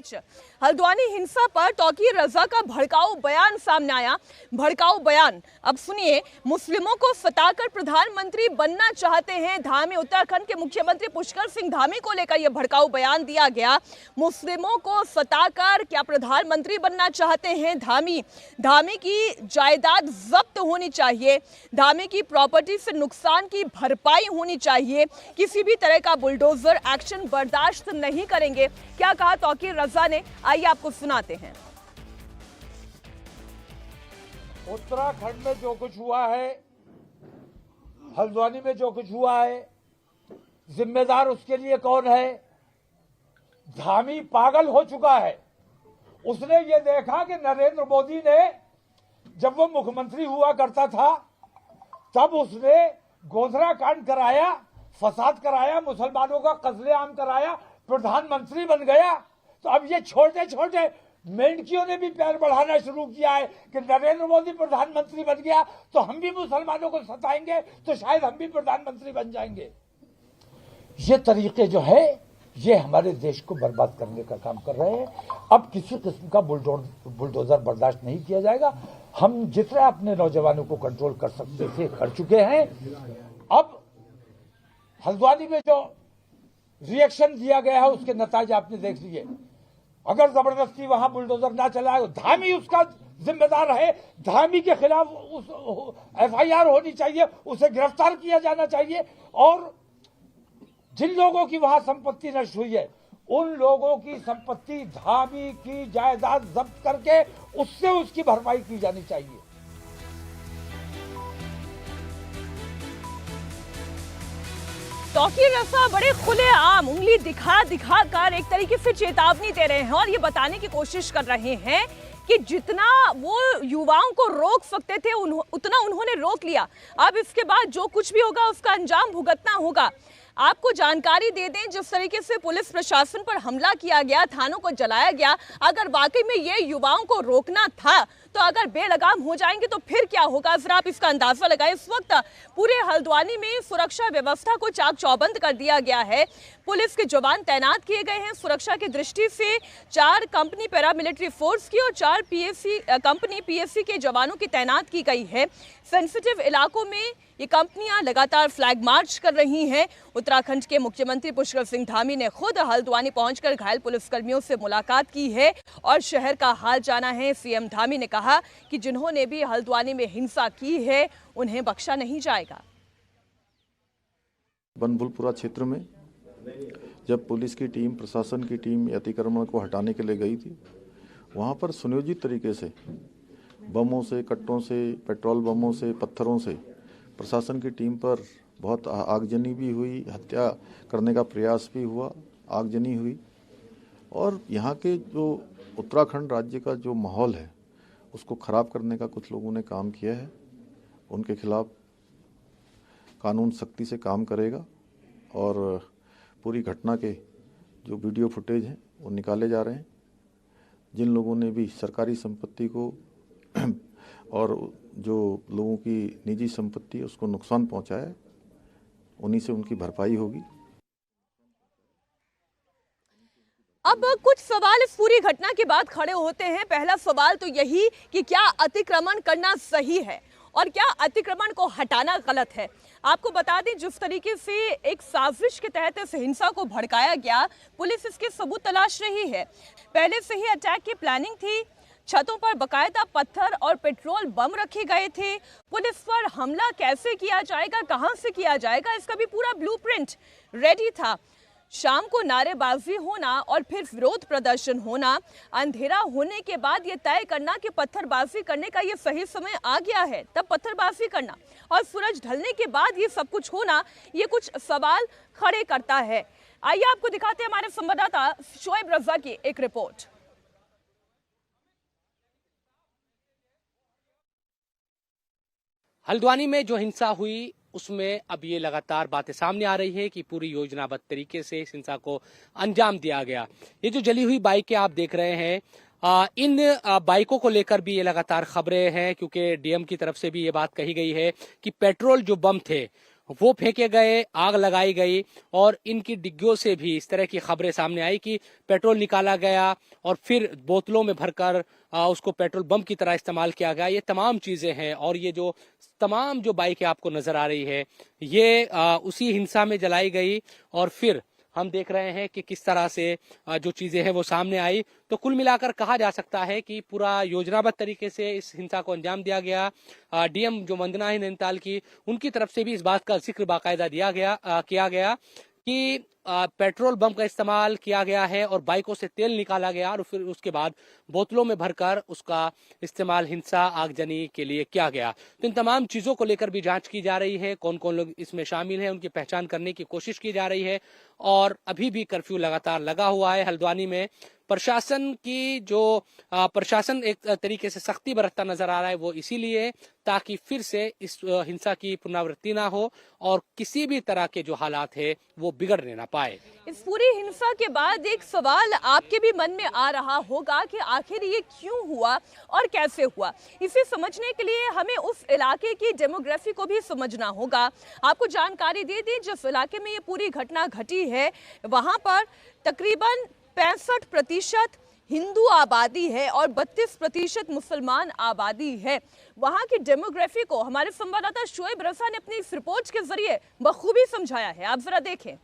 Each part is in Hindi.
बीच हल्द्वानी हिंसा पर तौकीर रजा का भड़काऊ बयान सामने आया। भड़काऊ बयान, अब सुनिए। मुस्लिमों को सताकर प्रधानमंत्री बनना चाहते हैं धामी। उत्तराखंड के मुख्यमंत्री पुष्कर सिंह धामी को लेकर यह भड़काऊ बयान दिया गया। मुस्लिमों को सताकर क्या प्रधानमंत्री बनना चाहते हैं धामी। धामी की जायदाद जब्त होनी चाहिए, धामी की प्रॉपर्टी से नुकसान की भरपाई होनी चाहिए, किसी भी तरह का बुलडोजर एक्शन बर्दाश्त नहीं करेंगे। क्या कहा तौकीर रजा ने, आइए आपको सुनाते हैं। उत्तराखंड में जो कुछ हुआ है, हल्द्वानी में जो कुछ हुआ है, जिम्मेदार उसके लिए कौन है? धामी पागल हो चुका है। उसने ये देखा कि नरेंद्र मोदी ने जब वो मुख्यमंत्री हुआ करता था तब उसने गोधरा कांड कराया, फसाद कराया, मुसलमानों का कत्लेआम कराया, प्रधानमंत्री बन गया। तो अब ये छोटे छोटे मेंढकियों ने भी पैर बढ़ाना शुरू किया है कि नरेंद्र मोदी प्रधानमंत्री बन गया तो हम भी मुसलमानों को सताएंगे, तो शायद हम भी प्रधानमंत्री बन जाएंगे। ये तरीके जो है ये हमारे देश को बर्बाद करने का काम कर रहे हैं। अब किसी किस्म का बुलडोजर बर्दाश्त नहीं किया जाएगा। हम जितना अपने नौजवानों को कंट्रोल कर सकते थे कर चुके हैं। अब हल्द्वानी में जो रिएक्शन दिया गया है उसके नतीजे आपने देख लिए। अगर जबरदस्ती वहां बुलडोजर ना चलाए तो धामी उसका जिम्मेदार है। धामी के खिलाफ FIR होनी चाहिए, उसे गिरफ्तार किया जाना चाहिए। और जिन लोगों की वहां संपत्ति नष्ट हुई है उन लोगों की संपत्ति धामी की जायदाद जब्त करके उससे उसकी भरपाई की जानी चाहिए। तौकीर रजा बड़े खुलेआम उंगली दिखा दिखा कर एक तरीके से चेतावनी दे रहे हैं और ये बताने की कोशिश कर रहे हैं कि जितना वो युवाओं को रोक सकते थे उतना उन्होंने रोक लिया। अब इसके बाद जो कुछ भी होगा उसका अंजाम भुगतना होगा। आपको जानकारी दे दें, जिस तरीके से पुलिस प्रशासन पर हमला किया गया, थानों को जलाया गया, अगर वाकई में ये युवाओं को रोकना था तो अगर बेलगाम हो जाएंगे तो फिर क्या होगा, जरा आप इसका अंदाजा लगाएं। इस वक्त पूरे हल्द्वानी में सुरक्षा व्यवस्था को चाक चौबंद कर दिया गया है। पुलिस के जवान तैनात किए गए हैं। सुरक्षा की दृष्टि से 4 कंपनी पैरामिलिट्री फोर्स की और 4 कंपनी PSC के जवानों की तैनात की गई है। सेंसिटिव इलाकों में ये कंपनियां लगातार फ्लैग मार्च कर रही हैं। उत्तराखंड के मुख्यमंत्री पुष्कर सिंह धामी ने खुद हल्द्वानी पहुंचकर घायल पुलिसकर्मियों से मुलाकात की है और शहर का हाल जाना है। CM धामी ने कहा कि जिन्होंने भी हल्द्वानी में हिंसा की है उन्हें बख्शा नहीं जाएगा। बनभूलपुरा क्षेत्र में जब पुलिस की टीम, प्रशासन की टीम अतिक्रमण को हटाने के लिए गई थी, वहां पर सुनियोजित तरीके से बमों से, कट्टों से, पेट्रोल बमों से, पत्थरों से प्रशासन की टीम पर बहुत आगजनी भी हुई, हत्या करने का प्रयास भी हुआ, आगजनी हुई। और यहाँ के जो उत्तराखंड राज्य का जो माहौल है उसको ख़राब करने का कुछ लोगों ने काम किया है। उनके खिलाफ कानून सख्ती से काम करेगा और पूरी घटना के जो वीडियो फुटेज हैं वो निकाले जा रहे हैं। जिन लोगों ने भी सरकारी संपत्ति को और जो लोगों की निजी संपत्ति है उसको नुकसान पहुंचाया है, उन्हीं से उनकी भरपाई होगी। अब कुछ सवाल इस पूरी घटना के बाद खड़े होते हैं। पहला सवाल तो यही कि क्या अतिक्रमण करना सही है और क्या अतिक्रमण को हटाना गलत है। आपको बता दें, जिस तरीके से एक साजिश के तहत इस हिंसा को भड़काया गया, पुलिस इसके सबूत तलाश रही है। पहले से ही अटैक की प्लानिंग थी। छतों पर बकायदा पत्थर और पेट्रोल बम रखे गए थे। पुलिस पर हमला कैसे किया जाएगा, कहां से किया जाएगा, इसका भी पूरा ब्लूप्रिंट रेडी था। शाम को नारेबाजी होना और फिर विरोध प्रदर्शन होना, अंधेरा होने के बाद ये तय करना कि पत्थरबाजी करने का ये सही समय आ गया है, तब पत्थरबाजी करना, और सूरज ढलने के बाद ये सब कुछ होना, ये कुछ सवाल खड़े करता है। आइए आपको दिखाते हैं हमारे संवाददाता शोएब रजा की एक रिपोर्ट। हल्द्वानी में जो हिंसा हुई उसमें अब ये लगातार बातें सामने आ रही है कि पूरी योजनाबद्ध तरीके से इस हिंसा को अंजाम दिया गया। ये जो जली हुई बाइकें आप देख रहे हैं, इन बाइकों को लेकर भी ये लगातार खबरें हैं, क्योंकि DM की तरफ से भी ये बात कही गई है कि पेट्रोल जो बम थे वो फेंके गए, आग लगाई गई और इनकी डिग्गियों से भी इस तरह की खबरें सामने आई कि पेट्रोल निकाला गया और फिर बोतलों में भरकर उसको पेट्रोल बम की तरह इस्तेमाल किया गया। ये तमाम चीजें हैं और ये जो तमाम जो बाइकें आपको नजर आ रही है ये उसी हिंसा में जलाई गई और फिर हम देख रहे हैं कि किस तरह से जो चीजें हैं वो सामने आई। तो कुल मिलाकर कहा जा सकता है कि पूरा योजनाबद्ध तरीके से इस हिंसा को अंजाम दिया गया। डीएम जो वंदना है नैनीताल की, उनकी तरफ से भी इस बात का जिक्र बाकायदा किया गया कि पेट्रोल बम का इस्तेमाल किया गया है और बाइकों से तेल निकाला गया और फिर उसके बाद बोतलों में भरकर उसका इस्तेमाल हिंसा आगजनी के लिए किया गया। तो इन तमाम चीजों को लेकर भी जांच की जा रही है, कौन कौन लोग इसमें शामिल हैं उनकी पहचान करने की कोशिश की जा रही है। और अभी भी कर्फ्यू लगातार लगा हुआ है हल्द्वानी में। प्रशासन एक तरीके से सख्ती बरतता नजर आ रहा है, वो इसीलिए ताकि फिर से इस हिंसा की पुनरावृत्ति ना हो और किसी भी तरह के जो हालात है वो बिगड़ने ना पाए। इस पूरी हिंसा के बाद एक सवाल आपके भी मन में आ रहा होगा कि आखिर ये क्यों हुआ और कैसे हुआ। इसे समझने के लिए हमें उस इलाके की डेमोग्राफी को भी समझना होगा। आपको जानकारी दे दी, जिस इलाके में ये पूरी घटना घटी है वहां पर तकरीबन 65% हिंदू आबादी है और 32% मुसलमान आबादी है। वहां की डेमोग्राफी को हमारे संवाददाता शोएब रजा ने अपनी इस रिपोर्ट के जरिए बखूबी समझाया है। आप जरा देखें।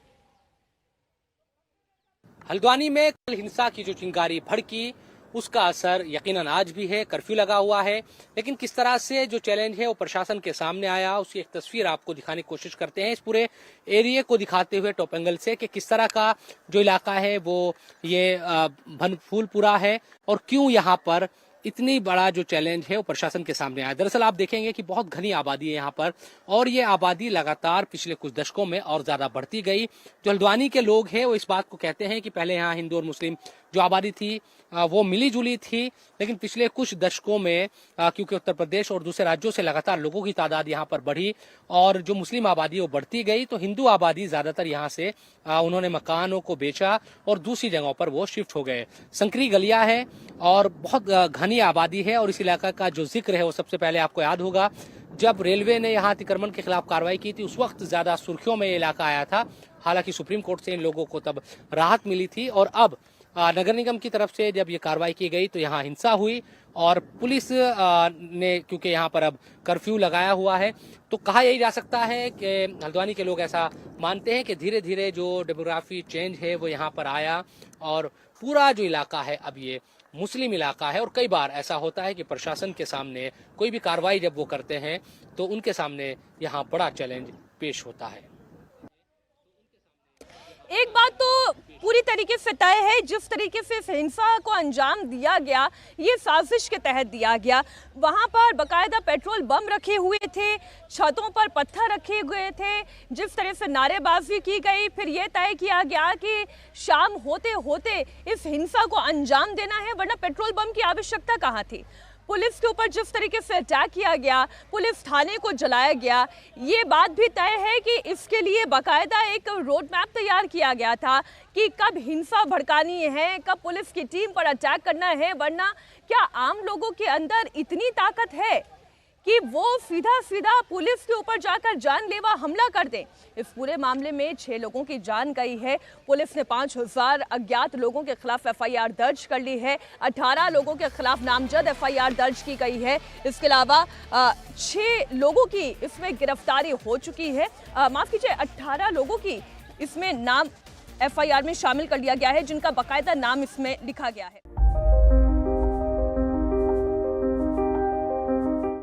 हल्द्वानी में कल हिंसा की जो चिंगारी भड़की उसका असर यकीनन आज भी है। कर्फ्यू लगा हुआ है, लेकिन किस तरह से जो चैलेंज है वो प्रशासन के सामने आया उसकी एक तस्वीर आपको दिखाने की कोशिश करते हैं इस पूरे एरिया को दिखाते हुए टॉप एंगल से कि किस तरह का जो इलाका है वो ये फूलपुरा है और क्यों यहाँ पर इतनी बड़ा जो चैलेंज है वो प्रशासन के सामने आया। दरअसल आप देखेंगे कि बहुत घनी आबादी है यहाँ पर और ये आबादी लगातार पिछले कुछ दशकों में और ज्यादा बढ़ती गई। जो हल्द्वानी के लोग हैं वो इस बात को कहते हैं कि पहले यहाँ हिंदू और मुस्लिम जो आबादी थी वो मिली जुली थी, लेकिन पिछले कुछ दशकों में क्योंकि उत्तर प्रदेश और दूसरे राज्यों से लगातार लोगों की तादाद यहाँ पर बढ़ी और जो मुस्लिम आबादी वो बढ़ती गई, तो हिंदू आबादी ज्यादातर यहाँ से उन्होंने मकानों को बेचा और दूसरी जगहों पर वो शिफ्ट हो गए। संकरी गलियां है और बहुत घनी आबादी है और इस इलाका का जो जिक्र है वो सबसे पहले आपको याद होगा जब रेलवे ने यहाँ अतिक्रमण के खिलाफ कार्रवाई की थी उस वक्त ज्यादा सुर्खियों में ये इलाका आया था। हालांकि सुप्रीम कोर्ट से इन लोगों को तब राहत मिली थी और अब नगर निगम की तरफ से जब ये कार्रवाई की गई तो यहाँ हिंसा हुई और पुलिस ने क्योंकि यहाँ पर अब कर्फ्यू लगाया हुआ है तो कहा यही जा सकता है कि हल्द्वानी के लोग ऐसा मानते हैं कि धीरे धीरे जो डेमोग्राफी चेंज है वो यहाँ पर आया और पूरा जो इलाका है अब ये मुस्लिम इलाका है। और कई बार ऐसा होता है कि प्रशासन के सामने कोई भी कार्रवाई जब वो करते हैं तो उनके सामने यहाँ बड़ा चैलेंज पेश होता है। एक बात तो पूरी तरीके से तय है, जिस तरीके से इस हिंसा को अंजाम दिया गया ये साजिश के तहत दिया गया। वहां पर बकायदा पेट्रोल बम रखे हुए थे, छतों पर पत्थर रखे हुए थे, जिस तरह से नारेबाजी की गई, फिर यह तय किया गया कि शाम होते होते इस हिंसा को अंजाम देना है, वरना पेट्रोल बम की आवश्यकता कहाँ थी। पुलिस के ऊपर जिस तरीके से अटैक किया गया, पुलिस थाने को जलाया गया, ये बात भी तय है कि इसके लिए बाकायदा एक रोड मैप तैयार किया गया था कि कब हिंसा भड़कानी है, कब पुलिस की टीम पर अटैक करना है, वरना क्या आम लोगों के अंदर इतनी ताकत है कि वो सीधा सीधा पुलिस के ऊपर जाकर जानलेवा हमला कर दें। इस पूरे मामले में 6 लोगों की जान गई है। पुलिस ने 5000 अज्ञात लोगों के खिलाफ एफआईआर दर्ज कर ली है। 18 लोगों के खिलाफ नामजद एफआईआर दर्ज की गई है। इसके अलावा 6 लोगों की इसमें गिरफ्तारी हो चुकी है। माफ कीजिए, 18 लोगों की इसमें नाम एफआईआर में शामिल कर लिया गया है, जिनका बाकायदा नाम इसमें लिखा गया है।